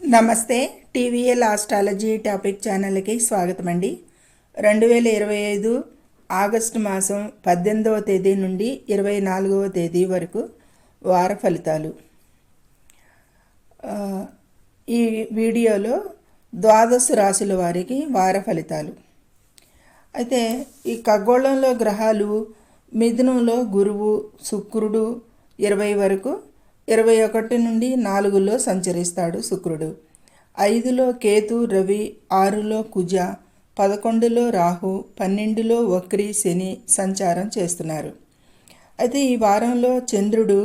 నమస్తే. TVL astrology topic ఛానల్కి స్వాగతం అండి. 2025 ఆగస్టు మాసం 18వ తేదీ నుండి 24వ తేదీ వరకు వార ఫలితాలు. ఈ వీడియోలో ద్వాదశ రాశుల వారికి వార ఫలితాలు. అయితే ఈ ఖగోళంలో గ్రహాలు మిథునంలో గురువు శుక్రుడు 20 వరకు, 21 నుండి 4లో సంచరిస్తాడు శుక్రుడు, 5లో కేతు రవి, 6లో కుజ, 11లో రాహు, 12లో వక్రి శని సంచారం చేస్తున్నారు. అయితే ఈ వారంలో చంద్రుడు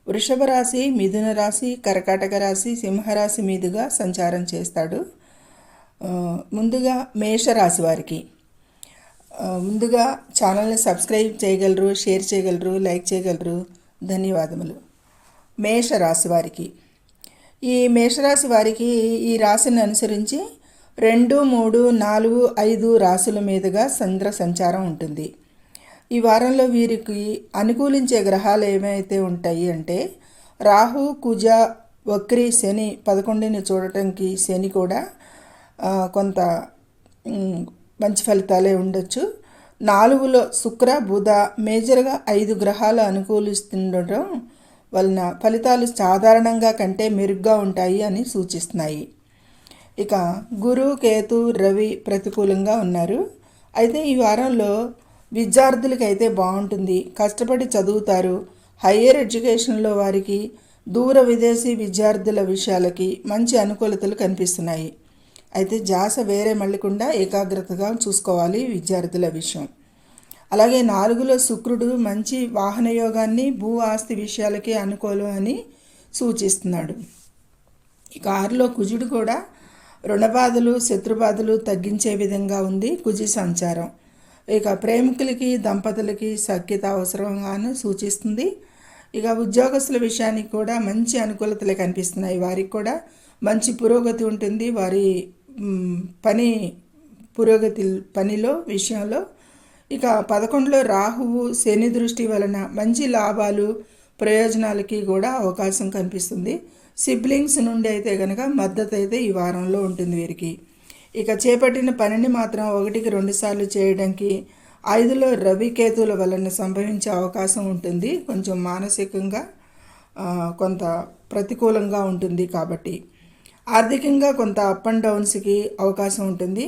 వృషభ రాశి, మిథున రాశి, కర్కాటక రాశి, సింహరాశి మీదుగా సంచారం చేస్తాడు. ముందుగా మేషరాశి వారికి ముందుగా ఛానల్ని సబ్స్క్రైబ్ చేయగలరు, షేర్ చేయగలరు, లైక్ చేయగలరు. ధన్యవాదములు. మేషరాశి వారికి ఈ మేషరాశి వారికి ఈ రాశిని అనుసరించి 2, 3, 4, 5 రాశుల మీదుగా చంద్ర సంచారం ఉంటుంది. ఈ వారంలో వీరికి అనుకూలించే గ్రహాలు ఏమైతే ఉంటాయి అంటే రాహు, కుజ, వక్రి శని 11ని చూడటానికి శని కూడా కొంత మంచి ఫలితాలే ఉండొచ్చు. 4లో శుక్ర, బుధ మేజర్గా 5 గ్రహాలు అనుకూలిస్తుండటం వలన ఫలితాలు సాధారణంగా కంటే మెరుగ్గా ఉంటాయి అని సూచిస్తున్నాయి. ఇక గురు, కేతు, రవి ప్రతికూలంగా ఉన్నారు. అయితే ఈ వారంలో విద్యార్థులకైతే బాగుంటుంది, కష్టపడి చదువుతారు. హయ్యర్ ఎడ్యుకేషన్లో వారికి దూర విదేశీ విద్యార్థుల విషయాలకి మంచి అనుకూలతలు కనిపిస్తున్నాయి. అయితే జాస వేరే మళ్ళకుండా ఏకాగ్రతగా చూసుకోవాలి విద్యార్థుల విషయం. అలాగే 4లో శుక్రుడు మంచి వాహన యోగాన్ని, భూ ఆస్తి విషయాలకి అనుకూలం అని సూచిస్తున్నాడు. ఇక 6లో కుజుడు కూడా రుణబాధలు, శత్రుబాధలు తగ్గించే విధంగా ఉంది కుజి సంచారం. ఇక ప్రేమికులకి, దంపతులకి సఖ్యత అవసరంగాను సూచిస్తుంది. ఇక ఉద్యోగస్తుల విషయానికి కూడా మంచి అనుకూలతలే కనిపిస్తున్నాయి. వారికి కూడా మంచి పురోగతి ఉంటుంది. వారి పనిలో విషయంలో. ఇక 11లో రాహువు శని దృష్టి వలన మంచి లాభాలు, ప్రయోజనాలకి కూడా అవకాశం కనిపిస్తుంది. సిబ్లింగ్స్ నుండి అయితే కనుక మద్దతు అయితే ఈ వారంలో ఉంటుంది వీరికి. ఇక చేపట్టిన పనిని మాత్రం 1కి 2 సార్లు చేయడానికి 5లో రవి, కేతుల వలన సంభవించే అవకాశం ఉంటుంది. కొంచెం మానసికంగా కొంత ప్రతికూలంగా ఉంటుంది కాబట్టి ఆర్థికంగా కొంత అప్ అండ్ డౌన్స్కి అవకాశం ఉంటుంది.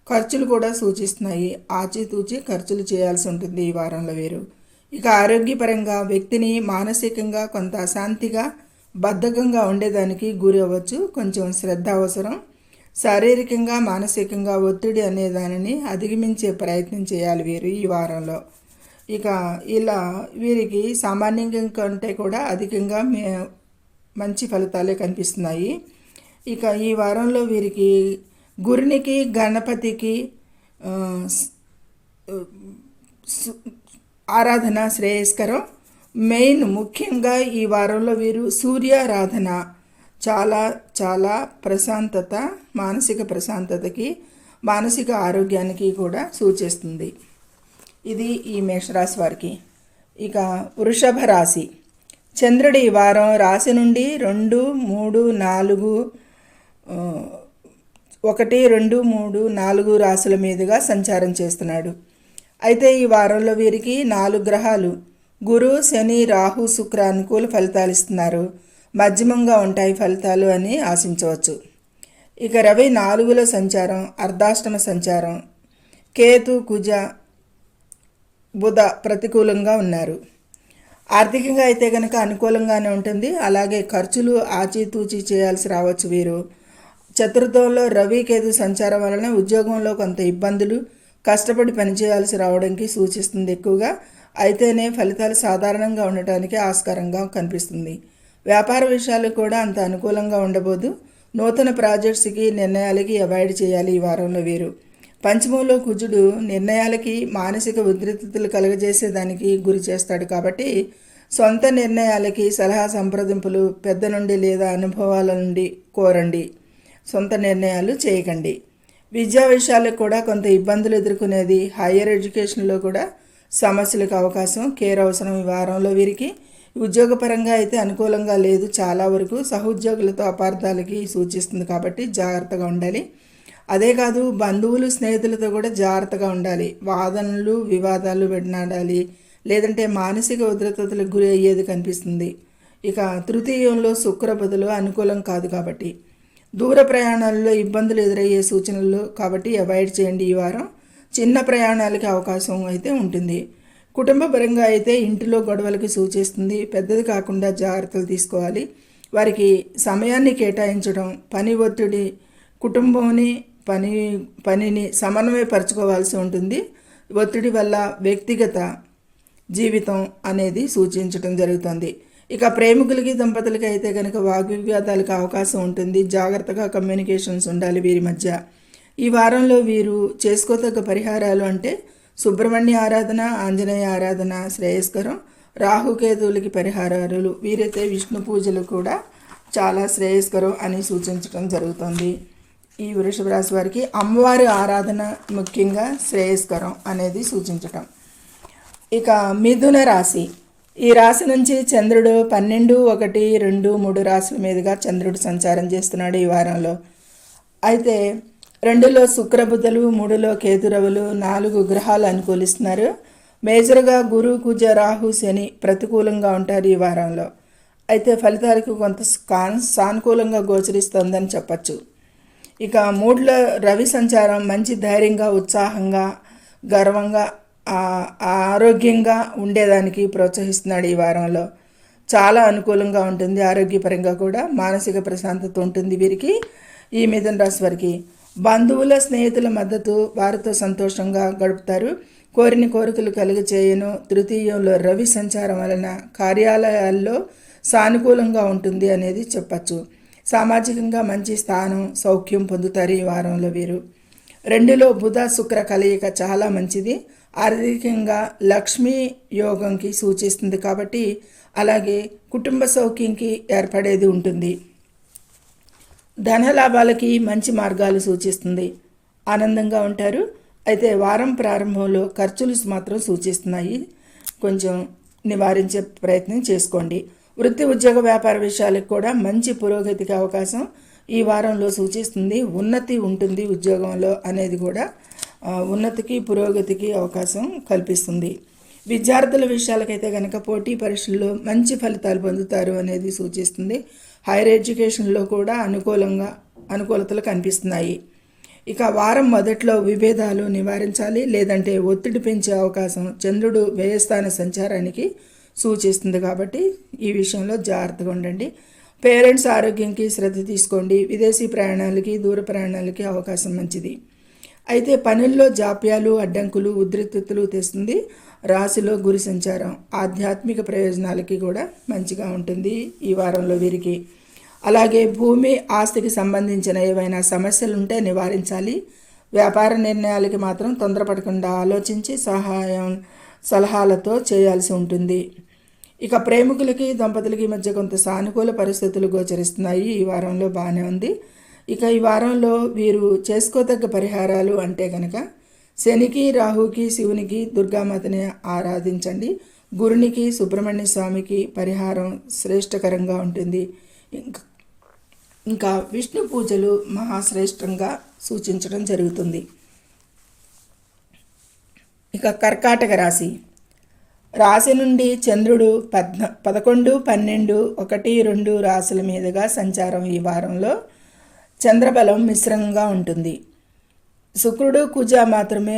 ఖర్చులు కూడా సూచిస్తున్నాయి. ఆచితూచి ఖర్చులు చేయాల్సి ఉంటుంది ఈ వారంలో వీరు. ఇక ఆరోగ్యపరంగా వ్యక్తిని మానసికంగా కొంత అశాంతిగా, బద్ధకంగా ఉండేదానికి గురి అవ్వచ్చు. కొంచెం శ్రద్ధ అవసరం. శారీరకంగా, మానసికంగా ఒత్తిడి అనే దానిని అధిగమించే ప్రయత్నం చేయాలి వీరు ఈ వారంలో. ఇక ఇలా వీరికి సామాన్యంగా కంటే కూడా అధికంగా మంచి ఫలితాలే కనిపిస్తున్నాయి. ఇక ఈ వారంలో వీరికి గురునికి, గణపతికి ఆరాధన శ్రేయస్కరం. మెయిన్ ముఖ్యంగా ఈ వారంలో వీరు సూర్యారాధన చాలా చాలా ప్రశాంతత, మానసిక ప్రశాంతతకి, మానసిక ఆరోగ్యానికి కూడా సూచిస్తుంది. ఇది ఈ మేషరాశి వారికి. ఇక వృషభ రాశి చంద్రుడు ఈ వారం రాశి నుండి 2, 3, 4 1, 2, 3, 4 రాశుల మీదుగా సంచారం చేస్తున్నాడు. అయితే ఈ వారంలో వీరికి 4 గ్రహాలు గురు, శని, రాహు, శుక్ర అనుకూల ఫలితాలు ఇస్తున్నారు. మధ్యమంగా ఉంటాయి ఫలితాలు అని ఆశించవచ్చు. ఇక రవి 4లో సంచారం, అర్ధాష్టమ సంచారం. కేతు, కుజ, బుధ ప్రతికూలంగా ఉన్నారు. ఆర్థికంగా అయితే కనుక అనుకూలంగానే ఉంటుంది. అలాగే ఖర్చులు ఆచితూచి చేయాల్సి రావచ్చు వీరు. చతుర్థంలో రవి, కేతు సంచారం వలన ఉద్యోగంలో కొంత ఇబ్బందులు, కష్టపడి పనిచేయాల్సి రావడానికి సూచిస్తుంది ఎక్కువగా. అయితేనే ఫలితాలు సాధారణంగా ఉండటానికి ఆస్కారంగా కనిపిస్తుంది. వ్యాపార విషయాలు కూడా అంత అనుకూలంగా ఉండబోదు. నూతన ప్రాజెక్ట్స్కి, నిర్ణయాలకి అవాయిడ్ చేయాలి ఈ వారంలో వీరు. పంచమంలో కుజుడు నిర్ణయాలకి, మానసిక ఉద్రిక్తతలు కలుగజేసేదానికి గురి చేస్తాడు కాబట్టి సొంత నిర్ణయాలకి సలహా సంప్రదింపులు పెద్ద నుండి లేదా అనుభవాల నుండి కోరండి. సొంత నిర్ణయాలు చేయకండి. విద్యా విషయాలకు కూడా కొంత ఇబ్బందులు ఎదుర్కొనేది. హయ్యర్ ఎడ్యుకేషన్లో కూడా సమస్యలకు అవకాశం, కేర్ అవసరం ఈ వారంలో వీరికి. ఉద్యోగపరంగా అయితే అనుకూలంగా లేదు, చాలా వరకు సహోద్యోగులతో అపార్థాలకి సూచిస్తుంది కాబట్టి జాగ్రత్తగా ఉండాలి. అదే కాదు, బంధువులు స్నేహితులతో కూడా జాగ్రత్తగా ఉండాలి. వాదనలు వివాదాలు వెడనాడాలి, లేదంటే మానసిక ఉద్రిక్తతలకు గురి అయ్యేది కనిపిస్తుంది. ఇక తృతీయంలో శుక్ర బుధులు అనుకూలం కాదు కాబట్టి దూర ప్రయాణాల్లో ఇబ్బందులు ఎదురయ్యే సూచనలు కాబట్టి అవాయిడ్ చేయండి. ఈ వారం చిన్న ప్రయాణాలకి అవకాశం అయితే ఉంటుంది. కుటుంబపరంగా అయితే ఇంటిలో గొడవలకి సూచిస్తుంది. పెద్దది కాకుండా జాగ్రత్తలు తీసుకోవాలి. వారికి సమయాన్ని కేటాయించడం, పని ఒత్తిడి, కుటుంబంని పనిని సమన్వయపరచుకోవాల్సి ఉంటుంది. ఒత్తిడి వల్ల వ్యక్తిగత జీవితం అనేది సూచించడం జరుగుతుంది. ఇక ప్రేమికులకి దంపతులకి అయితే కనుక వాగ్వివాదాలకు అవకాశం ఉంటుంది. జాగ్రత్తగా కమ్యూనికేషన్స్ ఉండాలి వీరి మధ్య. ఈ వారంలో వీరు చేసుకోదగ్గ పరిహారాలు అంటే సుబ్రహ్మణ్య ఆరాధన, ఆంజనేయ ఆరాధన శ్రేయస్కరం. రాహుకేతువులకి పరిహారాలు, వీరైతే విష్ణు పూజలు కూడా చాలా శ్రేయస్కరం అని సూచించడం జరుగుతుంది. ఈ వృషభ రాశి వారికి అమ్మవారి ఆరాధన ముఖ్యంగా శ్రేయస్కరం అనేది సూచించటం. ఇక మిథున రాశి, ఈ రాశి నుంచి చంద్రుడు 12, 1, 2, 3 రాశుల మీదుగా చంద్రుడు సంచారం చేస్తున్నాడు ఈ వారంలో. అయితే 2లో శుక్రబుధులు, 3లో కేతురవులు, 4 గ్రహాలు అనుకూలిస్తున్నారు. మేజర్గా గురు, కుజ, రాహు, శని ప్రతికూలంగా ఉంటారు ఈ వారంలో. అయితే ఫలితాలకు కొంత సానుకూలంగా గోచరిస్తుందని చెప్పచ్చు. ఇక 3లో రవి సంచారం మంచి ధైర్యంగా, ఉత్సాహంగా, గర్వంగా, ఆరోగ్యంగా ఉండేదానికి ప్రోత్సహిస్తున్నాడు ఈ వారంలో. చాలా అనుకూలంగా ఉంటుంది. ఆరోగ్యపరంగా కూడా మానసిక ప్రశాంతత ఉంటుంది వీరికి. ఈ మిథున రాశి వారికి బంధువుల, స్నేహితుల మద్దతు, వారితో సంతోషంగా గడుపుతారు. కోరిన కోరికలు చేయను. తృతీయంలో రవి సంచారం వలన కార్యాలయాల్లో సానుకూలంగా ఉంటుంది అనేది చెప్పచ్చు. సామాజికంగా మంచి స్థానం, సౌఖ్యం పొందుతారు ఈ వారంలో వీరు. 2లో బుధ, శుక్ర కలయిక చాలా మంచిది. ఆర్థికంగా లక్ష్మీ యోగంకి సూచిస్తుంది కాబట్టి, అలాగే కుటుంబ సౌఖ్యంకి ఏర్పడేది ఉంటుంది. ధనలాభాలకి మంచి మార్గాలు సూచిస్తుంది. ఆనందంగా ఉంటారు. అయితే వారం ప్రారంభంలో ఖర్చులు మాత్రం సూచిస్తున్నాయి. కొంచెం నివారించే ప్రయత్నం చేసుకోండి. వృత్తి, ఉద్యోగ, వ్యాపార విషయాలకు కూడా మంచి పురోగతికి అవకాశం ఈ వారంలో సూచిస్తుంది. ఉన్నతి ఉంటుంది ఉద్యోగంలో అనేది కూడా ఉన్నతికి, పురోగతికి అవకాశం కల్పిస్తుంది. విద్యార్థుల విషయాలకైతే కనుక పోటీ పరీక్షల్లో మంచి ఫలితాలు పొందుతారు అనేది సూచిస్తుంది. హైయర్ ఎడ్యుకేషన్లో కూడా అనుకూలతలు కనిపిస్తున్నాయి. ఇక వారం మొదట్లో విభేదాలు నివారించాలి, లేదంటే ఒత్తిడి పెంచే అవకాశం చంద్రుడు వ్యయస్థాన సంచారానికి సూచిస్తుంది కాబట్టి ఈ విషయంలో జాగ్రత్తగా ఉండండి. పేరెంట్స్ ఆరోగ్యంకి శ్రద్ధ తీసుకోండి. విదేశీ ప్రయాణాలకి, దూర ప్రయాణాలకి అవకాశం మంచిది. అయితే పనుల్లో జాప్యాలు, అడ్డంకులు, ఉద్రిక్తతలు తెస్తుంది. రాశిలో గురి సంచారం ఆధ్యాత్మిక ప్రయోజనాలకి కూడా మంచిగా ఉంటుంది ఈ వారంలో వీరికి. అలాగే భూమి, ఆస్తికి సంబంధించిన ఏవైనా సమస్యలు ఉంటే నివారించాలి. వ్యాపార నిర్ణయాలకి మాత్రం తొందరపడకుండా ఆలోచించి సలహాలతో చేయాల్సి ఉంటుంది. ఇక ప్రేమికులకి, దంపతులకి మధ్య కొంత సానుకూల పరిస్థితులు గోచరిస్తున్నాయి. ఈ వారంలో బాగానే ఉంది. ఇక ఈ వారంలో వీరు చేసుకోదగ్గ పరిహారాలు అంటే కనుక శనికి, రాహుకి, శివునికి, దుర్గామాతని ఆరాధించండి. గురునికి, సుబ్రహ్మణ్య స్వామికి పరిహారం శ్రేష్టకరంగా ఉంటుంది. ఇంకా విష్ణు పూజలు మహాశ్రేష్టంగా సూచించడం జరుగుతుంది. ఇక కర్కాటక రాశి, రాశి నుండి చంద్రుడు 11, 12, 1, 2 రాశుల మీదుగా సంచారం ఈ వారంలో చంద్రబలం మిశ్రంగా ఉంటుంది. శుక్రుడు, కుజ మాత్రమే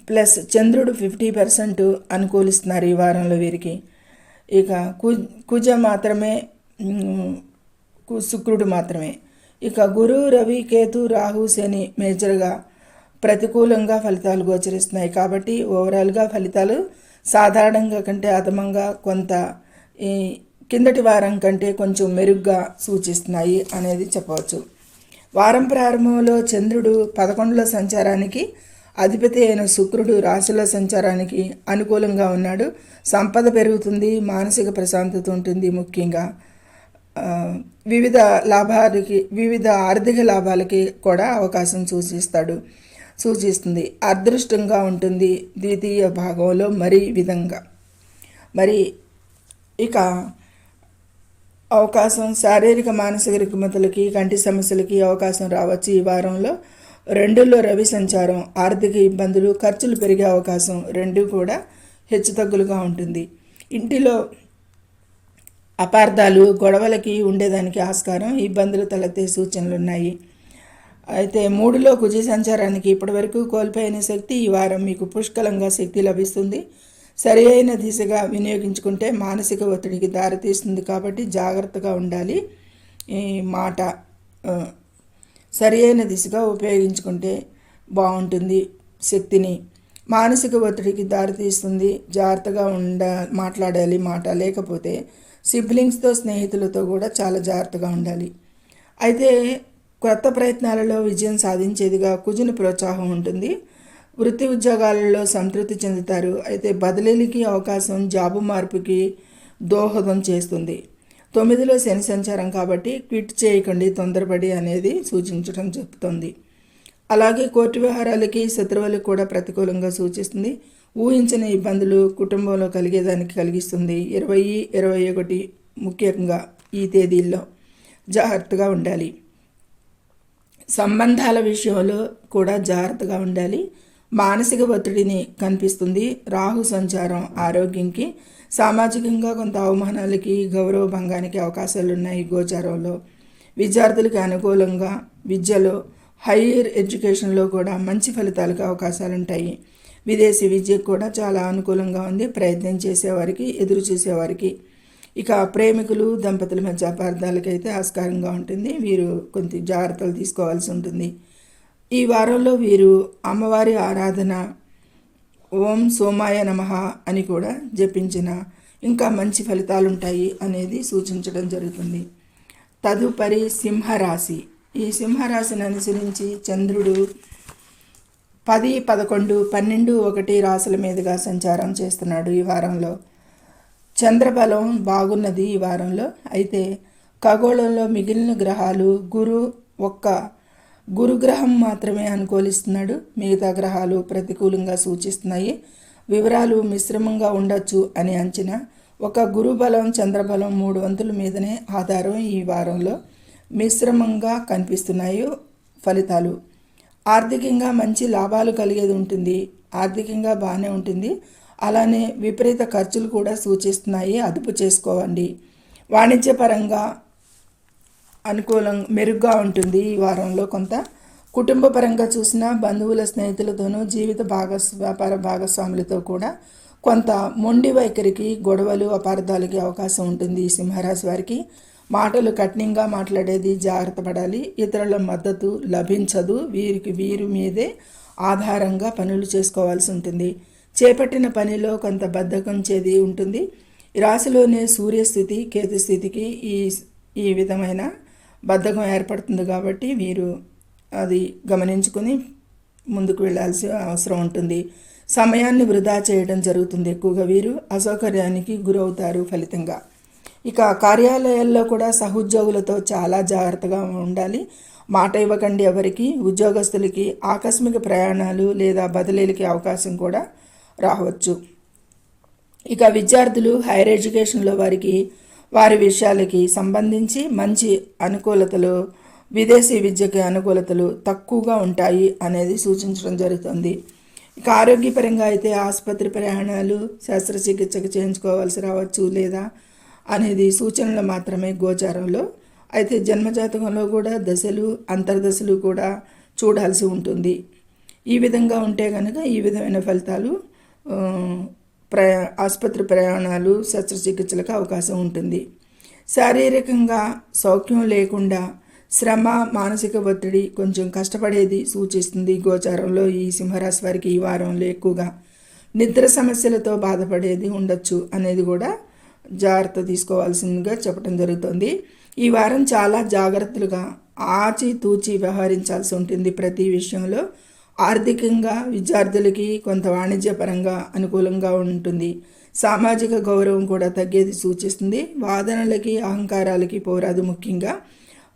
ప్లస్ చంద్రుడు 50% అనుకూలిస్తున్నారు ఈ వారంలో వీరికి. ఇక కుజ మాత్రమే, శుక్రుడు మాత్రమే. ఇక గురు, రవి, కేతు, రాహు, శని మేజర్గా ప్రతికూలంగా ఫలితాలు గోచరిస్తున్నాయి కాబట్టి ఓవరాల్గా ఫలితాలు సాధారణంగా కంటే అదమంగా, కొంత ఈ కిందటి వారం కంటే కొంచెం మెరుగ్గా సూచిస్తున్నాయి అనేది చెప్పవచ్చు. వారం ప్రారంభంలో చంద్రుడు 11లో సంచారానికి అధిపతి అయిన శుక్రుడు రాశిలో సంచారానికి అనుకూలంగా ఉన్నాడు. సంపద పెరుగుతుంది, మానసిక ప్రశాంతత ఉంటుంది. ముఖ్యంగా వివిధ ఆర్థిక లాభాలకి కూడా అవకాశం సూచిస్తుంది. అదృష్టంగా ఉంటుంది. ద్వితీయ భాగంలో మరి ఇక అవకాశం శారీరక మానసిక రుగ్మతలకి కంటి సమస్యలకి అవకాశం రావచ్చు. ఈ వారంలో 2లో రవి సంచారం, ఆర్థిక ఇబ్బందులు, ఖర్చులు పెరిగే అవకాశం 2 కూడా హెచ్చుతగ్గులుగా ఉంటుంది. ఇంటిలో అపార్థాలు గొడవలకి ఉండేదానికి ఆస్కారం, ఇబ్బందులు తలెత్తే సూచనలు ఉన్నాయి. అయితే 3లో కుజ సంచారానికి ఇప్పటివరకు కోల్పోయిన శక్తి ఈ వారం మీకు పుష్కలంగా శక్తి లభిస్తుంది. సరి అయిన దిశగా వినియోగించుకుంటే మానసిక ఒత్తిడికి దారితీస్తుంది కాబట్టి జాగ్రత్తగా ఉండాలి. ఈ మాట సరి అయిన దిశగా ఉపయోగించుకుంటే బాగుంటుంది. శక్తిని మానసిక ఒత్తిడికి దారితీస్తుంది. జాగ్రత్తగా మాట్లాడాలి. మాట లేకపోతే సిబ్లింగ్స్తో స్నేహితులతో కూడా చాలా జాగ్రత్తగా ఉండాలి. అయితే కొత్త ప్రయత్నాలలో విజయం సాధించేదిగా కుజుని ప్రోత్సాహం ఉంటుంది. వృత్తి ఉద్యోగాలలో సంతృప్తి చెందుతారు. అయితే బదిలీలకి అవకాశం జాబు మార్పుకి దోహదం చేస్తుంది. 9లో శని సంచారం కాబట్టి క్విట్ చేయకండి తొందరపడి అనేది సూచించడం చెప్తుంది. అలాగే కోర్టు వ్యవహారాలకి శత్రువులకు కూడా ప్రతికూలంగా సూచిస్తుంది. ఊహించిన ఇబ్బందులు కుటుంబంలో కలిగేదానికి కలిగిస్తుంది. 20, 21 ముఖ్యంగా ఈ తేదీల్లో జాగ్రత్తగా ఉండాలి. సంబంధాల విషయంలో కూడా జాగ్రత్తగా ఉండాలి. మానసిక ఒత్తిడిని కనిపిస్తుంది. రాహు సంచారం ఆరోగ్యంకి, సామాజికంగా కొంత అవమానాలకి, గౌరవ భంగానికి అవకాశాలు ఉన్నాయి. గోచారంలో విద్యార్థులకి అనుకూలంగా, విద్యలో హైయర్ ఎడ్యుకేషన్లో కూడా మంచి ఫలితాలకు అవకాశాలు ఉంటాయి. విదేశీ విద్యకు కూడా చాలా అనుకూలంగా ఉంది ప్రయత్నం చేసేవారికి, ఎదురు చూసేవారికి. ఇక ప్రేమికులు దంపతుల మధ్య అపార్థాలకైతే ఆస్కారంగా ఉంటుంది. వీరు కొంత జాగ్రత్తలు తీసుకోవాల్సి ఉంటుంది. ఈ వారంలో వీరు అమ్మవారి ఆరాధన, ఓం సోమాయ నమః అని కూడా జపించిన ఇంకా మంచి ఫలితాలు ఉంటాయి అనేది సూచించడం జరుగుతుంది. తదుపరి సింహరాశి. ఈ సింహరాశిని అనుసరించి చంద్రుడు 10, 11, 12, 1 రాశుల మీదుగా సంచారం చేస్తున్నాడు. ఈ వారంలో చంద్రబలం బాగున్నది ఈ వారంలో. అయితే ఖగోళంలో మిగిలిన గ్రహాలు గురుగ్రహం మాత్రమే అనుకూలిస్తున్నాడు. మిగతా గ్రహాలు ప్రతికూలంగా సూచిస్తున్నాయి. వివరాలు మిశ్రమంగా ఉండొచ్చు అని అంచనా. ఒక గురుబలం చంద్రబలం 3 వంతుల మీదనే ఆధారం. ఈ వారంలో మిశ్రమంగా కనిపిస్తున్నాయి ఫలితాలు. ఆర్థికంగా మంచి లాభాలు కలిగేది ఉంటుంది. ఆర్థికంగా బాగానే ఉంటుంది. అలానే విపరీత ఖర్చులు కూడా సూచిస్తున్నాయి. అదుపు చేసుకోవండి. వాణిజ్యపరంగా మెరుగ్గా ఉంటుంది ఈ వారంలో. కొంత కుటుంబ పరంగా చూసినా బంధువుల స్నేహితులతోనూ జీవిత వ్యాపార భాగస్వాములతో కూడా కొంత మొండి వైఖరికి, గొడవలు, అపార్థాలకి అవకాశం ఉంటుంది. ఈ సింహరాశి వారికి మాటలు కఠినంగా మాట్లాడేది జాగ్రత్త పడాలి. ఇతరుల మద్దతు లభించదు. వీరి మీదే ఆధారంగా పనులు చేసుకోవాల్సి ఉంటుంది. చేపట్టిన పనిలో కొంత బద్ధకం చేది ఉంటుంది. ఈ రాశిలోనే సూర్యస్థితి కేతుస్థితికి ఈ విధమైన బద్ధకం ఏర్పడుతుంది కాబట్టి వీరు అది గమనించుకొని ముందుకు వెళ్ళాల్సిన అవసరం ఉంటుంది. సమయాన్ని వృధా చేయడం జరుగుతుంది. ఎక్కువగా వీరు అసౌకర్యానికి గురవుతారు ఫలితంగా. ఇక కార్యాలయాల్లో కూడా సహోద్యోగులతో చాలా జాగ్రత్తగా ఉండాలి. మాట ఇవ్వకండి ఎవరికి. ఉద్యోగస్తులకి ఆకస్మిక ప్రయాణాలు లేదా బదిలీలకి అవకాశం కూడా రావచ్చు. ఇక విద్యార్థులు హైయర్ ఎడ్యుకేషన్లో వారి విషయాలకి సంబంధించి మంచి అనుకూలతలు, విదేశీ విద్యకి అనుకూలతలు తక్కువగా ఉంటాయి అనేది సూచించడం జరుగుతుంది. ఇక ఆరోగ్యపరంగా అయితే ఆసుపత్రి ప్రయాణాలు, శస్త్రచికిత్సకు చేయించుకోవాల్సి రావచ్చు లేదా అనేది సూచనలు మాత్రమే గోచారంలో. అయితే జన్మజాతకంలో కూడా దశలు, అంతర్దశలు కూడా చూడాల్సి ఉంటుంది. ఈ విధంగా ఉంటే కనుక ఈ విధమైన ఫలితాలు ఆసుపత్రి ప్రయాణాలు, శస్త్రచికిత్సలకు అవకాశం ఉంటుంది. శారీరకంగా సౌఖ్యం లేకుండా శ్రమ, మానసిక ఒత్తిడి, కొంచెం కష్టపడేది సూచిస్తుంది గోచారంలో. ఈ సింహరాశి వారికి ఈ వారంలో ఎక్కువగా నిద్ర సమస్యలతో బాధపడేది ఉండొచ్చు అనేది కూడా జాగ్రత్త తీసుకోవాల్సిందిగా చెప్పడం జరుగుతుంది. ఈ వారం చాలా జాగ్రత్తలుగా ఆచితూచి వ్యవహరించాల్సి ఉంటుంది ప్రతి విషయంలో. ఆర్థికంగా విద్యార్థులకి కొంత వాణిజ్యపరంగా అనుకూలంగా ఉంటుంది. సామాజిక గౌరవం కూడా తగ్గేది సూచిస్తుంది. వాదనలకి, అహంకారాలకి పోరాదు. ముఖ్యంగా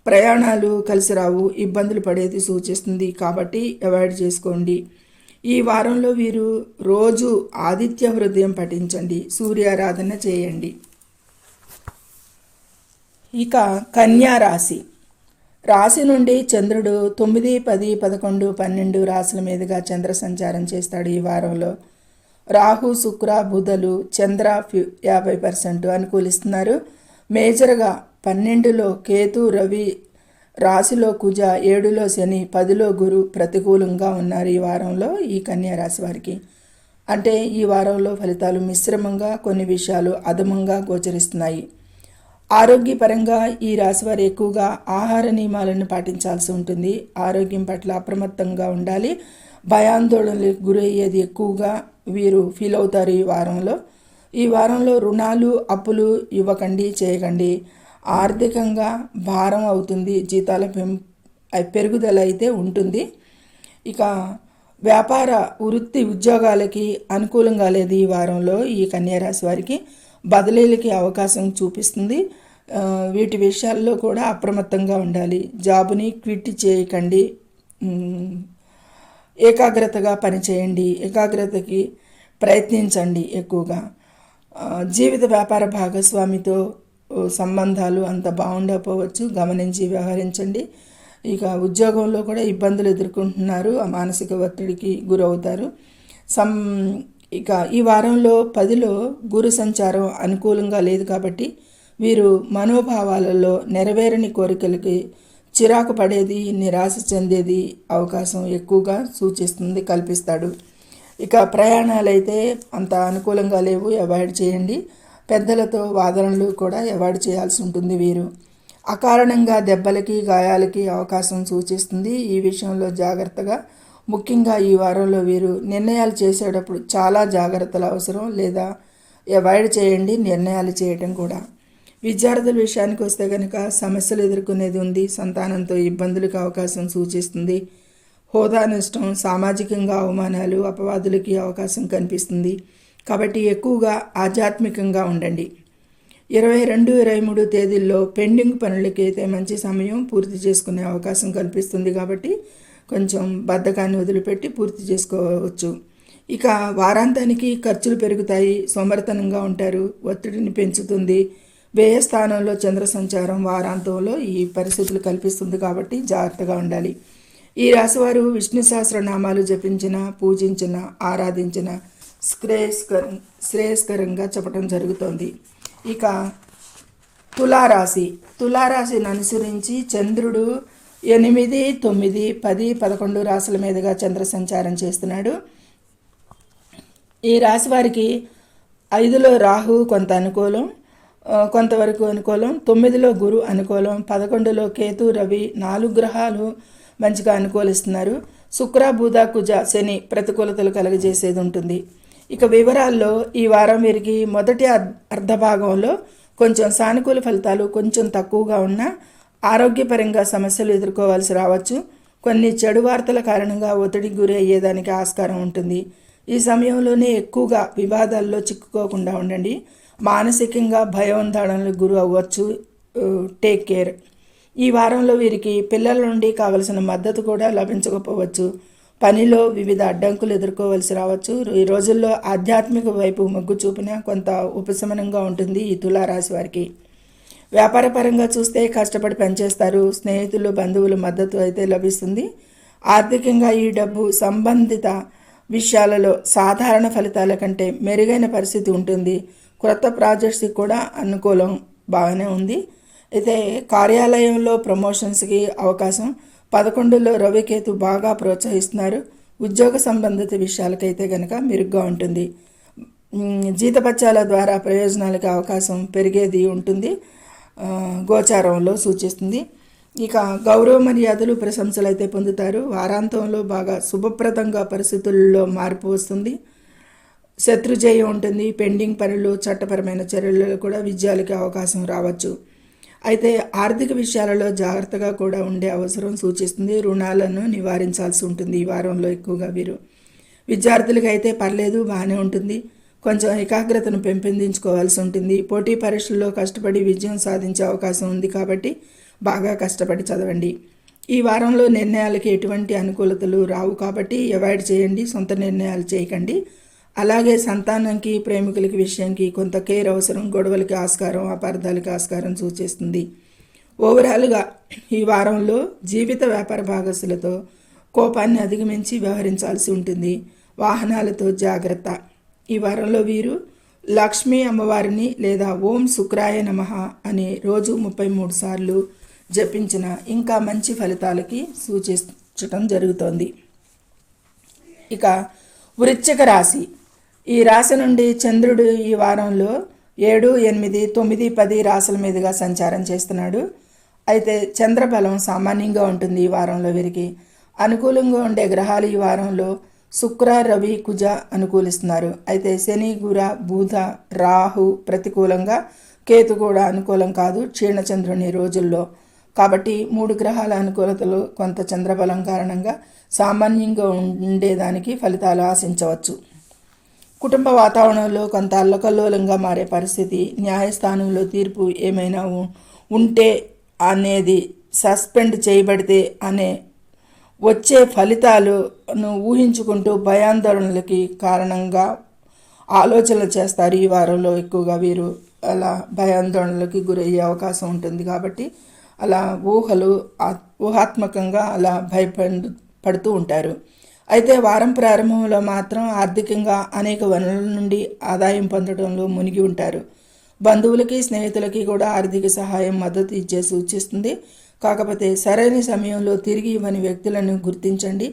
ప్రయాణాలు కలిసి రావు, ఇబ్బందులు పడేది సూచిస్తుంది కాబట్టి అవాయిడ్ చేసుకోండి. ఈ వారంలో వీరు రోజు ఆదిత్య హృదయం పఠించండి, సూర్యారాధన చేయండి. ఇక కన్యా రాశి. రాశి నుండి చంద్రుడు 9, 10, 11, 12 రాశుల మీదుగా చంద్ర సంచారం చేస్తాడు. ఈ వారంలో రాహు, శుక్ర, బుధలు చంద్ర 50% అనుకూలిస్తున్నారు. మేజర్గా 12లో కేతు, రవి, రాశిలో కుజ, 7లో శని, 10లో గురు ప్రతికూలంగా ఉన్నారు ఈ వారంలో ఈ కన్యా రాశి వారికి. అంటే ఈ వారంలో ఫలితాలు మిశ్రమంగా, కొన్ని విషయాలు అధమంగా గోచరిస్తున్నాయి. ఆరోగ్యపరంగా ఈ రాశివారు ఎక్కువగా ఆహార నియమాలను పాటించాల్సి ఉంటుంది. ఆరోగ్యం పట్ల అప్రమత్తంగా ఉండాలి. భయాందోళనలకు గురయ్యేది ఎక్కువగా వీరు ఫీల్ అవుతారు ఈ వారంలో రుణాలు, అప్పులు ఇవ్వకండి, చేయకండి. ఆర్థికంగా భారం అవుతుంది. జీతాల పెరుగుదల అయితే ఉంటుంది. ఇక వ్యాపార, వృత్తి, ఉద్యోగాలకి అనుకూలంగా లేదు ఈ వారంలో ఈ కన్యా రాశి వారికి. బదిలీలకి అవకాశం చూపిస్తుంది. వీటి విషయాల్లో కూడా అప్రమత్తంగా ఉండాలి. జాబుని క్విట్ చేయకండి. ఏకాగ్రతగా పనిచేయండి. ఏకాగ్రతకి ప్రయత్నించండి ఎక్కువగా. జీవిత వ్యాపార భాగస్వామితో సంబంధాలు అంత బాగుండకపోవచ్చు, గమనించి వ్యవహరించండి. ఇక ఉద్యోగంలో కూడా ఇబ్బందులు ఎదుర్కొంటున్నారు. మానసిక ఒత్తిడికి గురవుతారు. ఇక ఈ వారంలో 10లో గురు సంచారం అనుకూలంగా లేదు కాబట్టి వీరు మనోభావాలలో నెరవేరని కోరికలకి చిరాకు పడేది, నిరాశ చెందేది అవకాశం ఎక్కువగా కల్పిస్తాడు. ఇక ప్రయాణాలైతే అంత అనుకూలంగా లేవు, అవాయిడ్ చేయండి. పెద్దలతో వాదనలు కూడా అవాయిడ్ చేయాల్సి ఉంటుంది. వీరు అకారణంగా దెబ్బలకి, గాయాలకి అవకాశం సూచిస్తుంది. ఈ విషయంలో జాగ్రత్తగా, ముఖ్యంగా ఈ వారంలో వీరు నిర్ణయాలు చేసేటప్పుడు చాలా జాగ్రత్తలు అవసరం, లేదా అవాయిడ్ చేయండి నిర్ణయాలు చేయటం కూడా. విద్యార్థుల విషయానికి వస్తే కనుక సమస్యలు ఎదుర్కొనేది ఉంది. సంతానంతో ఇబ్బందులకు అవకాశం సూచిస్తుంది. హోదా నష్టం, సామాజికంగా అవమానాలు, అపవాదులకి అవకాశం కనిపిస్తుంది. కాబట్టి ఎక్కువగా ఆధ్యాత్మికంగా ఉండండి. 22, 23 తేదీల్లో పెండింగ్ పనులకి అయితే మంచి సమయం, పూర్తి చేసుకునే అవకాశం కల్పిస్తుంది. కాబట్టి కొంచెం బద్ధకాన్ని వదిలిపెట్టి పూర్తి చేసుకోవచ్చు. ఇక వారాంతానికి ఖర్చులు పెరుగుతాయి, సోమరితనంగా ఉంటారు, ఒత్తిడిని పెంచుతుంది. వ్యయ స్థానంలో చంద్ర సంచారం వారాంతంలో ఈ పరిస్థితులు కల్పిస్తుంది. కాబట్టి జాగ్రత్తగా ఉండాలి. ఈ రాశివారు విష్ణు సహస్రనామాలు జపించిన, పూజించిన, ఆరాధించిన శ్రేయస్కరంగా చెప్పడం జరుగుతోంది. ఇక తులారాశిని అనుసరించి చంద్రుడు 8, 9, 10, 11 రాశుల మీదుగా చంద్ర సంచారం చేస్తున్నాడు. ఈ రాశి వారికి 5లో రాహు కొంత అనుకూలం, కొంతవరకు అనుకూలం, 9లో గురు అనుకూలం, 11లో కేతు, రవి 4 గ్రహాలు మంచిగా అనుకూలిస్తున్నారు. శుక్ర, బుధ, కుజ, శని ప్రతికూలతలు కలుగజేసేది ఉంటుంది. ఇక వివరాల్లో ఈ వారం వీరికి మొదటి అర్ధభాగంలో కొంచెం సానుకూల ఫలితాలు కొంచెం తక్కువగా ఉన్నా ఆరోగ్యపరంగా సమస్యలు ఎదుర్కోవాల్సి రావచ్చు. కొన్ని చెడు వార్తల కారణంగా ఒత్తిడికి గురి అయ్యేదానికి ఆస్కారం ఉంటుంది. ఈ సమయంలోనే ఎక్కువగా వివాదాల్లో చిక్కుకోకుండా ఉండండి. మానసికంగా భయాందోళనలకు గురి అవ్వచ్చు. Take care. ఈ వారంలో వీరికి పిల్లల నుండి కావలసిన మద్దతు కూడా లభించకపోవచ్చు. పనిలో వివిధ అడ్డంకులు ఎదుర్కోవాల్సి రావచ్చు. ఈ రోజుల్లో ఆధ్యాత్మిక వైపు మొగ్గు చూపిన కొంత ఉపశమనంగా ఉంటుంది ఈ తులారాశి వారికి. వ్యాపారపరంగా చూస్తే కష్టపడి పనిచేస్తారు. స్నేహితులు, బంధువుల మద్దతు అయితే లభిస్తుంది. ఆర్థికంగా ఈ డబ్బు సంబంధిత విషయాలలో సాధారణ ఫలితాల కంటే మెరుగైన పరిస్థితి ఉంటుంది. కొత్త ప్రాజెక్ట్స్కి కూడా అనుకూలం బాగానే ఉంది. అయితే కార్యాలయంలో ప్రమోషన్స్కి అవకాశం. 11లో రవికేతు బాగా ప్రోత్సహిస్తున్నారు. ఉద్యోగ సంబంధిత విషయాలకైతే కనుక మెరుగ్గా ఉంటుంది. జీతపత్యాల ద్వారా ప్రయోజనాలకి అవకాశం పెరిగేది ఉంటుంది. గోచారంలో సూచిస్తుంది. ఇక గౌరవ మర్యాదలు, ప్రశంసలు అయితే పొందుతారు. వారాంతంలో బాగా శుభప్రదంగా పరిస్థితుల్లో మార్పు వస్తుంది. శత్రుజయం ఉంటుంది. పెండింగ్ పనులు, చట్టపరమైన చర్యలలో కూడా విజయాలకి అవకాశం రావచ్చు. అయితే ఆర్థిక విషయాలలో జాగ్రత్తగా కూడా ఉండే అవసరం సూచిస్తుంది. రుణాలను నివారించాల్సి ఉంటుంది ఈ వారంలో ఎక్కువగా వీరు. విద్యార్థులకి అయితే పర్లేదు, బాగానే ఉంటుంది. కొంచెం ఏకాగ్రతను పెంపొందించుకోవాల్సి ఉంటుంది. పోటీ పరీక్షల్లో కష్టపడి విజయం సాధించే అవకాశం ఉంది. కాబట్టి బాగా కష్టపడి చదవండి. ఈ వారంలో నిర్ణయాలకి ఎటువంటి అనుకూలతలు రావు కాబట్టి అవాయిడ్ చేయండి. సొంత నిర్ణయాలు చేయకండి. అలాగే సంతానంకి, ప్రేమికులకి విషయానికి కొంత కేర్ అవసరం. గొడవలకి ఆస్కారం, అపార్థాలకి ఆస్కారం సూచిస్తుంది. ఓవరాల్గా ఈ వారంలో జీవిత వ్యాపార భాగస్తులతో కోపాన్ని అధిగమించి వ్యవహరించాల్సి ఉంటుంది. వాహనాలతో జాగ్రత్త. ఈ వారంలో వీరు లక్ష్మీ అమ్మవారిని లేదా ఓం శుక్రాయ నమః అని రోజు 33 సార్లు జపించిన ఇంకా మంచి ఫలితాలకి సూచించటం జరుగుతోంది. ఇక వృశ్చిక రాశి. ఈ రాశి నుండి చంద్రుడు ఈ వారంలో 7, 8, 9, 10 రాశుల మీదుగా సంచారం చేస్తున్నాడు. అయితే చంద్రబలం సామాన్యంగా ఉంటుంది ఈ వారంలో వీరికి. అనుకూలంగా ఉండే గ్రహాలు ఈ వారంలో శుక్ర, రవి, కుజ అనుకూలిస్తున్నారు. అయితే శని, గుర, బుధ, రాహు ప్రతికూలంగా, కేతు కూడా అనుకూలం కాదు క్షీణచంద్రుని రోజుల్లో. కాబట్టి 3 గ్రహాల అనుకూలతలు కొంత చంద్రబలం కారణంగా సామాన్యంగా ఉండేదానికి ఫలితాలు ఆశించవచ్చు. కుటుంబ వాతావరణంలో కొంత అల్లకల్లోలంగా మారే పరిస్థితి, న్యాయస్థానంలో తీర్పు ఏమైనా ఉంటే అనేది సస్పెండ్ చేయబడితే అనే వచ్చే ఫలితాలను ఊహించుకుంటూ భయాందోళనలకి కారణంగా ఆలోచనలు చేస్తారు. ఈ వారంలో ఎక్కువగా వీరు అలా భయాందోళనలకి గురయ్యే అవకాశం ఉంటుంది. కాబట్టి అలా ఊహాత్మకంగా అలా భయపడుతూ ఉంటారు. అయితే వారం ప్రారంభంలో మాత్రం ఆర్థికంగా అనేక వనరుల నుండి ఆదాయం పొందడంలో మునిగి ఉంటారు. బంధువులకి, స్నేహితులకి కూడా ఆర్థిక సహాయం, మద్దతు ఇచ్చే సూచిస్తుంది. కాకపోతే సరైన సమయంలో తిరిగి ఇవ్వని వ్యక్తులను గుర్తించండి,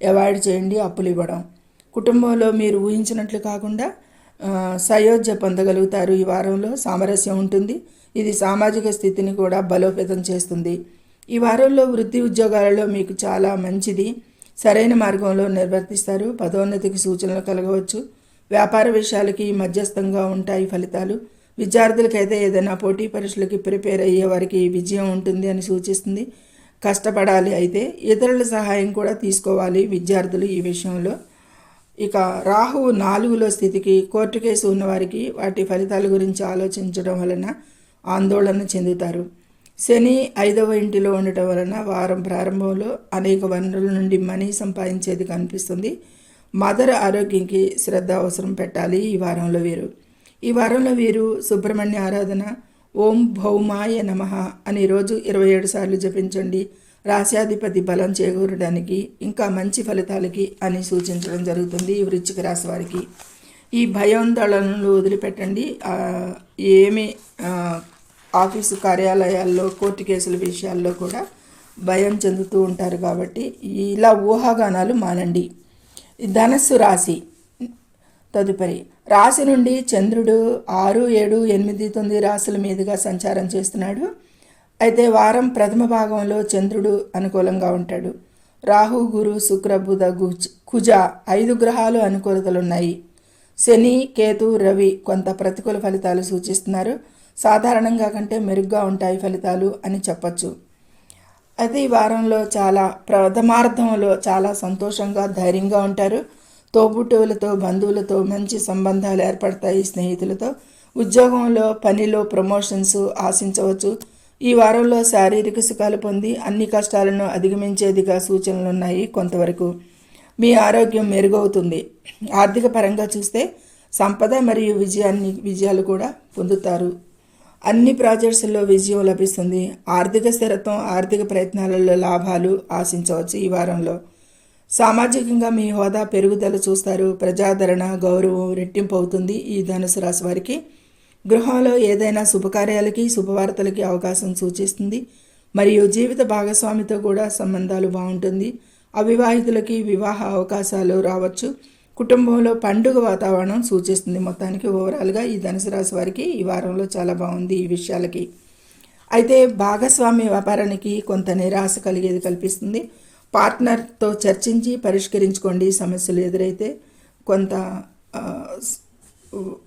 అవాయిడ్ చేయండి అప్పులు ఇవ్వడం. కుటుంబంలో మీరు ఊహించినట్లు కాకుండా సయోధ్య పొందగలుగుతారు. ఈ వారంలో సామరస్యం ఉంటుంది. ఇది సామాజిక స్థితిని కూడా బలోపేతం చేస్తుంది. ఈ వారంలో వృత్తి ఉద్యోగాలలో మీకు చాలా మంచిది. సరైన మార్గంలో నిర్వర్తిస్తారు. పదోన్నతికి సూచనలు కలగవచ్చు. వ్యాపార విషయాలకి మధ్యస్థంగా ఉంటాయి ఫలితాలు. విద్యార్థులకైతే ఏదైనా పోటీ పరీక్షలకి ప్రిపేర్ అయ్యే వారికి విజయం ఉంటుంది అని సూచిస్తుంది. కష్టపడాలి. అయితే ఇతరుల సహాయం కూడా తీసుకోవాలి విద్యార్థులు ఈ విషయంలో. ఇక రాహువు 4లో స్థితికి కోర్టు కేసు ఉన్నవారికి వాటి ఫలితాల గురించి ఆలోచించడం వలన ఆందోళన చెందుతారు. శని 5వ ఇంటిలో ఉండటం వలన వారం ప్రారంభంలో అనేక వనరుల నుండి మనీ సంపాదించేది కనిపిస్తుంది. మదర్ ఆరోగ్యంకి శ్రద్ధ అవసరం పెట్టాలి ఈ వారంలో వీరు సుబ్రహ్మణ్య ఆరాధన, ఓం భౌమాయ నమః అని రోజు 27 సార్లు జపించండి. రాశ్యాధిపతి బలం చేకూరడానికి ఇంకా మంచి ఫలితాలకి అని సూచించడం జరుగుతుంది ఈ వృశ్చిక రాశి వారికి. ఈ భయాందోళనలు వదిలిపెట్టండి. ఏమి ఆఫీసు కార్యాలయాల్లో కోర్టు కేసుల విషయాల్లో కూడా భయం చెందుతూ ఉంటారు. కాబట్టి ఇలా ఊహాగానాలు మానండి. ధనస్సు రాశి. తదుపరి రాశి నుండి చంద్రుడు 6, 7, 8, 9 రాశుల మీదుగా సంచారం చేస్తున్నాడు. అయితే వారం ప్రథమ భాగంలో చంద్రుడు అనుకూలంగా ఉంటాడు. రాహు, గురు, శుక్ర, బుధ, కుజ 5 గ్రహాలు అనుకూలతలున్నాయి. శని, కేతు, రవి కొంత ప్రతికూల ఫలితాలు సూచిస్తున్నారు. సాధారణంగా కంటే మెరుగ్గా ఉంటాయి ఫలితాలు అని చెప్పచ్చు. అయితే ఈ వారంలో ప్రథమార్థంలో చాలా సంతోషంగా, ధైర్యంగా ఉంటారు. తోబుట్టువులతో, బంధువులతో మంచి సంబంధాలు ఏర్పడతాయి. స్నేహితులతో ఉద్యోగంలో, పనిలో ప్రమోషన్స్ ఆశించవచ్చు. ఈ వారంలో శారీరక సుఖాలు పొంది అన్ని కష్టాలను అధిగమించేదిగా సూచనలున్నాయి. కొంతవరకు మీ ఆరోగ్యం మెరుగవుతుంది. ఆర్థిక పరంగా చూస్తే సంపద మరియు విజయాలు కూడా పొందుతారు. అన్ని ప్రాజెక్ట్స్లో విజయం లభిస్తుంది. ఆర్థిక స్థిరత్వం, ఆర్థిక ప్రయత్నాలలో లాభాలు ఆశించవచ్చు. ఈ వారంలో సామాజికంగా మీ హోదా పెరుగుదల చూస్తారు. ప్రజాదరణ, గౌరవం రెట్టింపు అవుతుంది ఈ ధనుసు రాశి వారికి. గృహంలో ఏదైనా శుభకార్యాలకి, శుభవార్తలకి అవకాశం సూచిస్తుంది. మరియు జీవిత భాగస్వామితో కూడా సంబంధాలు బాగుంటుంది. అవివాహితులకి వివాహ అవకాశాలు రావచ్చు. కుటుంబంలో పండుగ వాతావరణం సూచిస్తుంది. మొత్తానికి ఓవరాల్గా ఈ ధనుసు రాశి వారికి ఈ వారంలో చాలా బాగుంది ఈ విషయాలకి. అయితే భాగస్వామి వ్యాపారానికి కొంత నిరాశ కలిగేది కల్పిస్తుంది. పార్ట్నర్తో చర్చించి పరిష్కరించుకోండి. సమస్యలు ఎదురైతే కొంత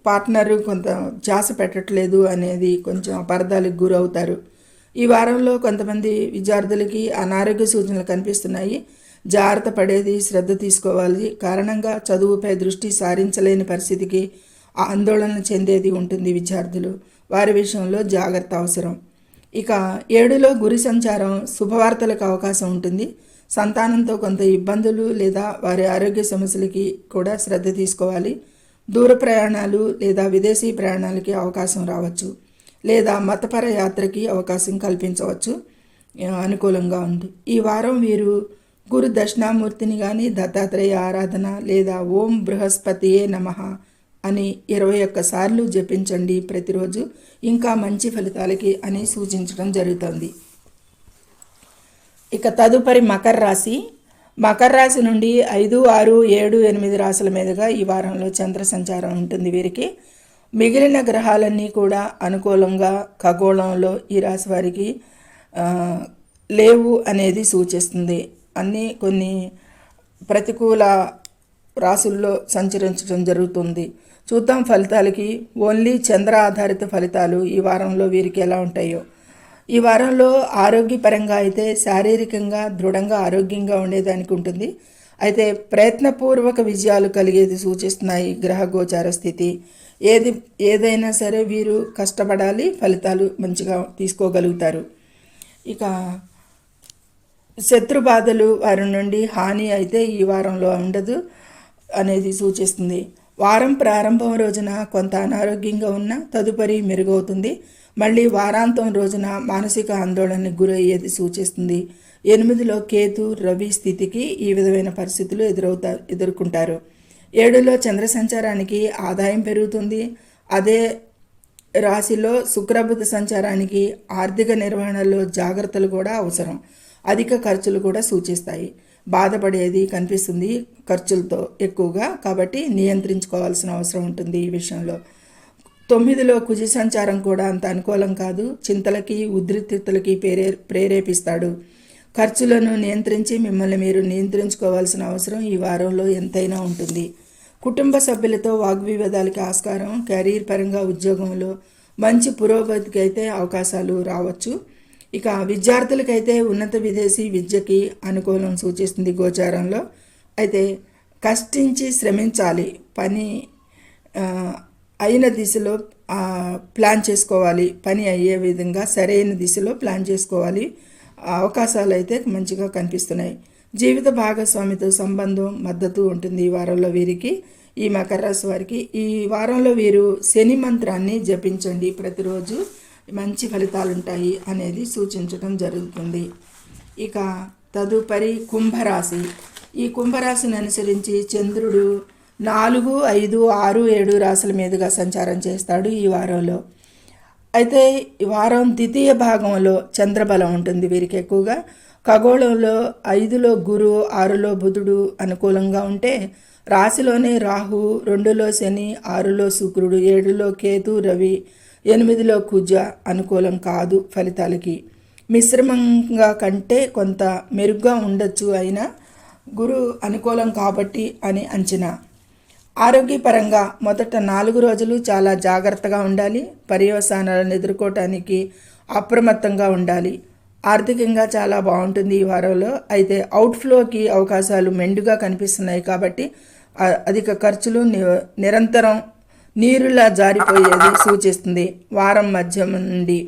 పార్ట్నరు కొంత ధ్యాస పెట్టట్లేదు అనేది కొంచెం అపార్థాలకు గురవుతారు. ఈ వారంలో కొంతమంది విద్యార్థులకి అనారోగ్య సూచనలు కనిపిస్తున్నాయి. జాగ్రత్త పడేది, శ్రద్ధ తీసుకోవాలి. కారణంగా చదువుపై దృష్టి సారించలేని పరిస్థితికి ఆందోళన చెందేది ఉంటుంది. విద్యార్థులు వారి విషయంలో జాగ్రత్త అవసరం. ఇక 7లో గురి సంచారం శుభవార్తలకు అవకాశం ఉంటుంది. సంతానంతో కొంత ఇబ్బందులు లేదా వారి ఆరోగ్య సమస్యలకి కూడా శ్రద్ధ తీసుకోవాలి. దూర ప్రయాణాలు లేదా విదేశీ ప్రయాణాలకి అవకాశం రావచ్చు. లేదా మతపర యాత్రకి అవకాశం కల్పించవచ్చు. అనుకూలంగా ఉంది. ఈ వారం వీరు గురు దక్షిణామూర్తిని కానీ, దత్తాత్రేయ ఆరాధన లేదా ఓం బృహస్పతియే నమః అని 21 సార్లు జపించండి ప్రతిరోజు, ఇంకా మంచి ఫలితాలకి అని సూచించడం జరుగుతుంది. ఇక తదుపరి మకర రాశి. మకర రాశి నుండి 5, 6, 7, 8 రాశుల మీదుగా ఈ వారంలో చంద్ర సంచారం ఉంటుంది వీరికి. మిగిలిన గ్రహాలన్నీ కూడా అనుకూలంగా ఖగోళంలో ఈ రాశి వారికి లేవు అనేది సూచిస్తుంది. కొన్ని ప్రతికూల రాశుల్లో సంచరించడం జరుగుతుంది. చూద్దాం ఫలితాలకి. ఓన్లీ చంద్ర ఆధారిత ఫలితాలు ఈ వారంలో వీరికి ఎలా ఉంటాయో. ఈ వారంలో ఆరోగ్యపరంగా అయితే శారీరకంగా దృఢంగా ఆరోగ్యంగా ఉండేదానికి ఉంటుంది. అయితే ప్రయత్నపూర్వక విజయాలు కలిగేది సూచిస్తున్నాయి గ్రహ గోచార స్థితి. ఏదైనా సరే వీరు కష్టపడాలి, ఫలితాలు మంచిగా తీసుకోగలుగుతారు. ఇక శత్రు బాధలు వారి నుండి హాని అయితే ఈ వారంలో ఉండదు అనేది సూచిస్తుంది. వారం ప్రారంభం రోజున కొంత అనారోగ్యంగా ఉన్న తదుపరి మెరుగవుతుంది. మళ్ళీ వారాంతం రోజున మానసిక ఆందోళనకు గురయ్యేది సూచిస్తుంది. 8లో కేతు రవి స్థితికి ఈ విధమైన పరిస్థితులు ఎదుర్కొంటారు. 7లో చంద్ర సంచారానికి ఆదాయం పెరుగుతుంది. అదే రాశిలో శుక్రబుధ సంచారానికి ఆర్థిక నిర్వహణలో జాగ్రత్తలు కూడా అవసరం. అధిక ఖర్చులు కూడా సూచిస్తాయి. బాధపడేది కనిపిస్తుంది ఖర్చులతో ఎక్కువగా, కాబట్టి నియంత్రించుకోవాల్సిన అవసరం ఉంటుంది ఈ విషయంలో. 9లో కుజ సంచారం కూడా అంత అనుకూలం కాదు. చింతలకి ఉద్రిక్తతలకి ప్రేరేపిస్తాడు. ఖర్చులను నియంత్రించి మిమ్మల్ని మీరు నియంత్రించుకోవాల్సిన అవసరం ఈ వారంలో ఎంతైనా ఉంటుంది. కుటుంబ సభ్యులతో వాగ్వివాదాలకి ఆస్కారం. కెరీర్ పరంగా ఉద్యోగంలో మంచి పురోగతికి అయితే అవకాశాలు రావచ్చు. ఇక విద్యార్థులకైతే ఉన్నత విదేశీ విద్యకి అనుకూలం సూచిస్తుంది గోచారంలో. అయితే కష్టించి శ్రమించాలి, పని అయిన దిశలో ప్లాన్ చేసుకోవాలి, పని అయ్యే విధంగా సరైన దిశలో ప్లాన్ చేసుకోవాలి. అవకాశాలు అయితే మంచిగా కనిపిస్తున్నాయి. జీవిత భాగస్వామితో సంబంధం మద్దతు ఉంటుంది ఈ వారంలో వీరికి. ఈ మకర రాశి వారికి ఈ వారంలో వీరు శని మంత్రాన్ని జపించండి ప్రతిరోజు, మంచి ఫలితాలు ఉంటాయి అనేది సూచించడం జరుగుతుంది. ఇక తదుపరి కుంభరాశి. ఈ కుంభరాశిని అనుసరించి చంద్రుడు 4, 5, 6, 7 రాశుల మీదుగా సంచారం చేస్తాడు ఈ వారంలో. అయితే ఈ వారం ద్వితీయ భాగంలో చంద్రబలం ఉంటుంది వీరికి ఎక్కువగా. ఖగోళంలో 5లో గురు, 6లో బుధుడు అనుకూలంగా ఉంటే, రాశిలోనే రాహు, 2లో శని, 6లో శుక్రుడు, 7లో కేతు రవి, 8లో కుజ అనుకూలం కాదు ఫలితాలకి. మిశ్రమంగా కంటే కొంత మెరుగ్గా ఉండొచ్చు, అయినా గురు అనుకూలం కాబట్టి అని అంచనా. ఆరోగ్యపరంగా మొదట 4 రోజులు చాలా జాగ్రత్తగా ఉండాలి. పర్యవసానాలను ఎదుర్కోవటానికి అప్రమత్తంగా ఉండాలి. ఆర్థికంగా చాలా బాగుంటుంది ఈ వారంలో. అయితే అవుట్ఫ్లోకి అవకాశాలు మెండుగా కనిపిస్తున్నాయి కాబట్టి అధిక ఖర్చులు నిరంతరం నీరులా జారిపోయేది సూచిస్తుంది. వారం మధ్య నుండి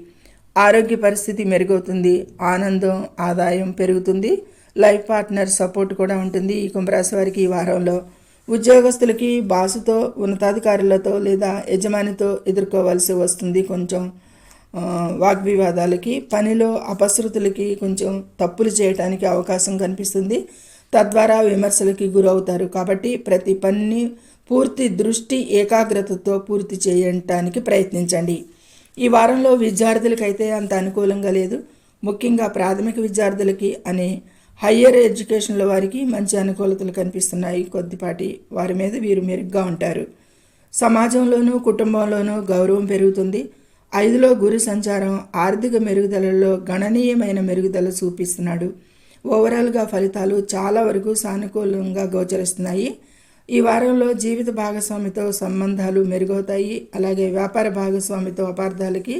ఆరోగ్య పరిస్థితి మెరుగవుతుంది. ఆనందం, ఆదాయం పెరుగుతుంది. లైఫ్ పార్ట్నర్ సపోర్ట్ కూడా ఉంటుంది ఈ కుంభరాశి వారికి ఈ వారంలో. ఉద్యోగస్తులకి బాసుతో, ఉన్నతాధికారులతో లేదా యజమానితో ఎదుర్కోవాల్సి వస్తుంది కొంచెం వాగ్వివాదాలకి. పనిలో అపశృతులకి కొంచెం తప్పులు చేయడానికి అవకాశం కనిపిస్తుంది. తద్వారా విమర్శలకి గురవుతారు. కాబట్టి ప్రతి పనిని పూర్తి దృష్టి ఏకాగ్రతతో పూర్తి చేయటానికి ప్రయత్నించండి. ఈ వారంలో విద్యార్థులకైతే అంత అనుకూలంగా లేదు. ముఖ్యంగా ప్రాథమిక విద్యార్థులకి అని హయ్యర్ ఎడ్యుకేషన్లో వారికి మంచి అనుకూలతలు కనిపిస్తున్నాయి. కొద్దిపాటి వారి మీద వీరు మెరుగ్గా ఉంటారు. సమాజంలోనూ కుటుంబంలోనూ గౌరవం పెరుగుతుంది. 5లో గురు సంచారం ఆర్థిక మెరుగుదలలో గణనీయమైన మెరుగుదల చూపిస్తున్నాడు. ఓవరాల్గా ఫలితాలు చాలా వరకు సానుకూలంగా గోచరిస్తున్నాయి. ఈ వారంలో జీవిత భాగస్వామితో సంబంధాలు మెరుగవుతాయి. అలాగే వ్యాపార భాగస్వామితో అపార్థాలకి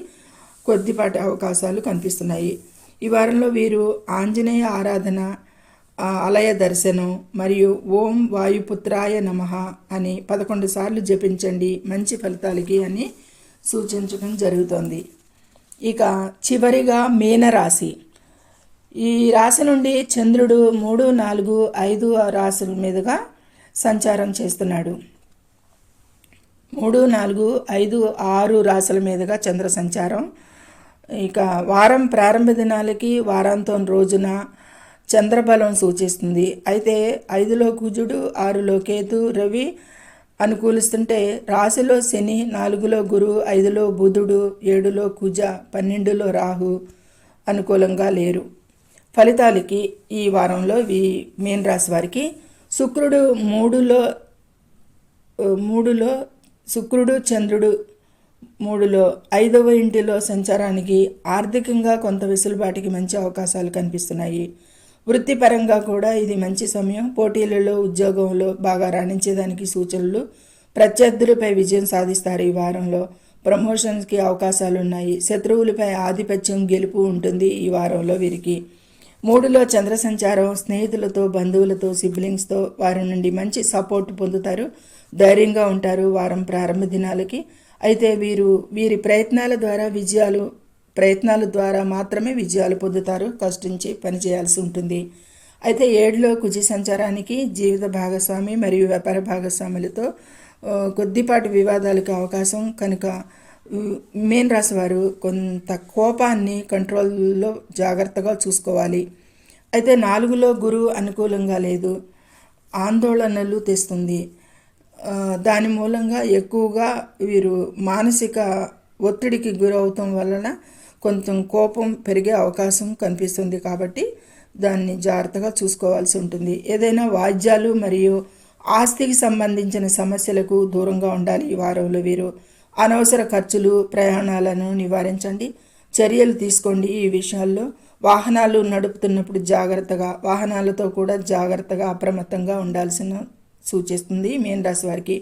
కొద్దిపాటి అవకాశాలు కనిపిస్తున్నాయి. ఈ వారంలో వీరు ఆంజనేయ ఆరాధన, ఆలయ దర్శనం మరియు ఓం వాయుపుత్రాయ నమః అని 11 సార్లు జపించండి మంచి ఫలితాలకి అని సూచించడం జరుగుతుంది. ఇక చివరిగా మీనరాశి. ఈ రాశి నుండి చంద్రుడు 3, 4, 5 రాశుల మీదుగా సంచారం చేస్తున్నాడు. 3, 4, 5, 6 రాశుల మీదుగా చంద్ర సంచారం. ఇక వారం ప్రారంభ దినాలకి వారాంతం రోజున చంద్రబలం సూచిస్తుంది. అయితే 5లో కుజుడు, 6లో కేతు, రవి అనుకూలిస్తుంటే రాశిలో శని, 4లో గురు, 5లో బుధుడు, 7లో కుజ, 12లో రాహు అనుకూలంగా లేరు. ఫలితాలకి ఈ వారంలో మీన రాశి వారికి శుక్రుడు మూడులో శుక్రుడు, చంద్రుడు 3లో 5వ ఇంటిలో సంచారానికి ఆర్థికంగా కొంత వెసులుబాటుకి మంచి అవకాశాలు కనిపిస్తున్నాయి. వృత్తిపరంగా కూడా ఇది మంచి సమయం. పోటీలలో, ఉద్యోగంలో బాగా రాణించేదానికి సూచనలు. ప్రత్యర్థులపై విజయం సాధిస్తారు. ఈ వారంలో ప్రమోషన్స్కి అవకాశాలు ఉన్నాయి. శత్రువులపై ఆధిపత్యం, గెలుపు ఉంటుంది ఈ వారంలో వీరికి. 3లో చంద్ర సంచారం స్నేహితులతో, బంధువులతో, సిబ్లింగ్స్తో వారి నుండి మంచి సపోర్ట్ పొందుతారు. ధైర్యంగా ఉంటారు వారం ప్రారంభ దినాలకి. అయితే వీరి ప్రయత్నాల ద్వారా మాత్రమే విజయాలు పొందుతారు. కష్టించి పనిచేయాల్సి ఉంటుంది. అయితే 7లో కుజ సంచారానికి జీవిత భాగస్వామి మరియు వ్యాపార భాగస్వాములతో కొద్దిపాటి వివాదాలకు అవకాశం కనుక మీన రాశి వారు కొంత కోపాన్ని కంట్రోల్లో జాగ్రత్తగా చూసుకోవాలి. అయితే 4లో గురువు అనుకూలంగా లేదు, ఆందోళనలు తెస్తుంది. దాని మూలంగా ఎక్కువగా వీరు మానసిక ఒత్తిడికి గురవుతాం వలన కొంచెం కోపం పెరిగే అవకాశం కనిపిస్తుంది. కాబట్టి దాన్ని జాగ్రత్తగా చూసుకోవాల్సి ఉంటుంది. ఏదైనా వాయిద్యాలు మరియు ఆస్తికి సంబంధించిన సమస్యలకు దూరంగా ఉండాలి. ఈ వారంలో వీరు అనవసర ఖర్చులు, ప్రయాణాలను నివారించండి. చర్యలు తీసుకోండి. ఈ విషయాల్లో వాహనాలు నడుపుతున్నప్పుడు వాహనాలతో కూడా జాగ్రత్తగా అప్రమత్తంగా ఉండాల్సిన సూచిస్తుంది మీన రాశి వారికి.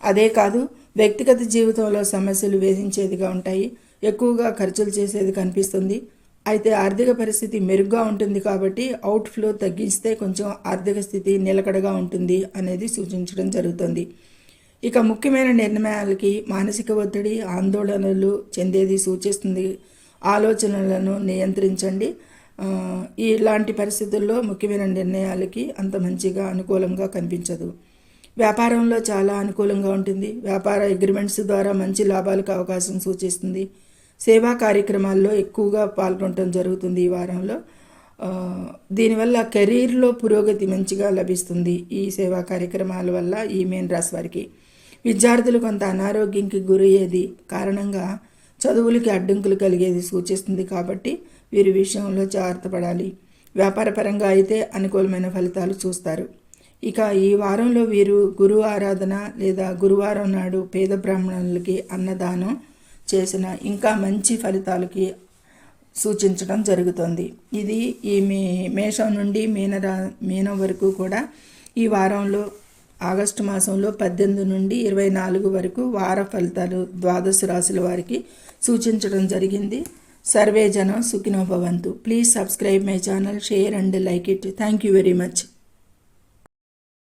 అదే కాదు, వ్యక్తిగత జీవితంలో సమస్యలు వేధించేదిగా ఉంటాయి. ఎక్కువగా ఖర్చులు చేసేది కనిపిస్తుంది. అయితే ఆర్థిక పరిస్థితి మెరుగ్గా ఉంటుంది కాబట్టి అవుట్ఫ్లో తగ్గిస్తే కొంచెం ఆర్థిక స్థితి నిలకడగా ఉంటుంది అనేది సూచించడం జరుగుతుంది. ఇక ముఖ్యమైన నిర్ణయాలకి మానసిక ఒత్తిడి, ఆందోళనలు చెందేది సూచిస్తుంది. ఆలోచనలను నియంత్రించండి. ఇలాంటి పరిస్థితుల్లో ముఖ్యమైన నిర్ణయాలకి అంత మంచిగా అనుకూలంగా కనిపించదు. వ్యాపారంలో చాలా అనుకూలంగా ఉంటుంది. వ్యాపార అగ్రిమెంట్స్ ద్వారా మంచి లాభాలకు అవకాశం సూచిస్తుంది. సేవా కార్యక్రమాల్లో ఎక్కువగా పాల్గొనడం జరుగుతుంది ఈ వారంలో. దీనివల్ల కెరీర్లో పురోగతి మంచిగా లభిస్తుంది. ఈ సేవా కార్యక్రమాల వల్ల ఈ మీన రాశి వారికి. విద్యార్థులు కొంత అనారోగ్యంకి గురయ్యేది కారణంగా చదువులకి అడ్డంకులు కలిగేది సూచిస్తుంది. కాబట్టి వీరి విషయంలో జాగ్రత్త పడాలి. వ్యాపారపరంగా అయితే అనుకూలమైన ఫలితాలు చూస్తారు. ఇక ఈ వారంలో వీరు గురు ఆరాధన లేదా గురువారం నాడు పేద బ్రాహ్మణులకి అన్నదానం చేసిన ఇంకా మంచి ఫలితాలకి సూచించడం జరుగుతుంది. ఇది ఈ మేషం నుండి మీనం వరకు కూడా ఈ వారంలో ఆగస్టు మాసంలో 18 నుండి 24 వరకు వార ఫలితాలు ద్వాదశ రాశుల వారికి సూచించడం జరిగింది. సర్వే జనం సుఖినో భవంతు. Please subscribe my channel, share and like it. Thank you very much.